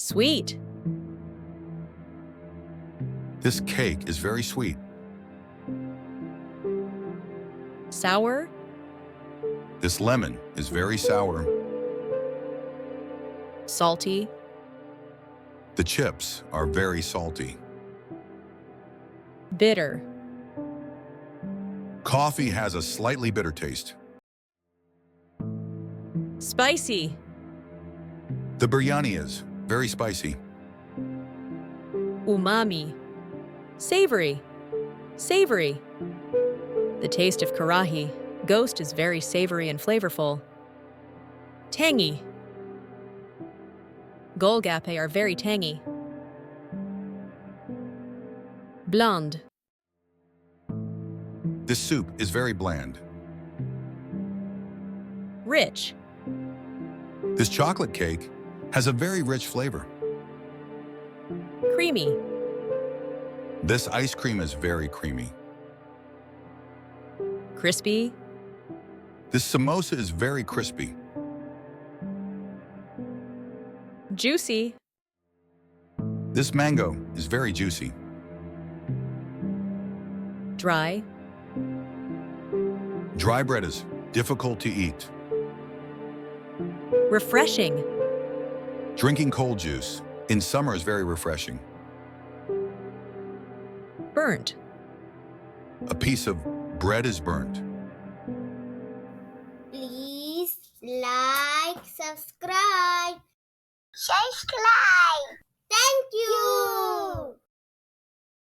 Sweet. This cake is very sweet. Sour. This lemon is very sour. Salty. The chips are very salty. Bitter. Coffee has a slightly bitter taste. Spicy. The biryani is very spicy. Umami. Savory. Savory. The taste of karahi. Ghost is very savory and flavorful. Tangy. Golgappe are very tangy. Bland. This soup is very bland. Rich. This chocolate cake has a very rich flavor. Creamy. This ice cream is very creamy. Crispy. This samosa is very crispy. Juicy. This mango is very juicy. Dry. Dry bread is difficult to eat. Refreshing. Drinking cold juice in summer is very refreshing. Burnt. A piece of bread is burnt. Please like, subscribe. Subscribe.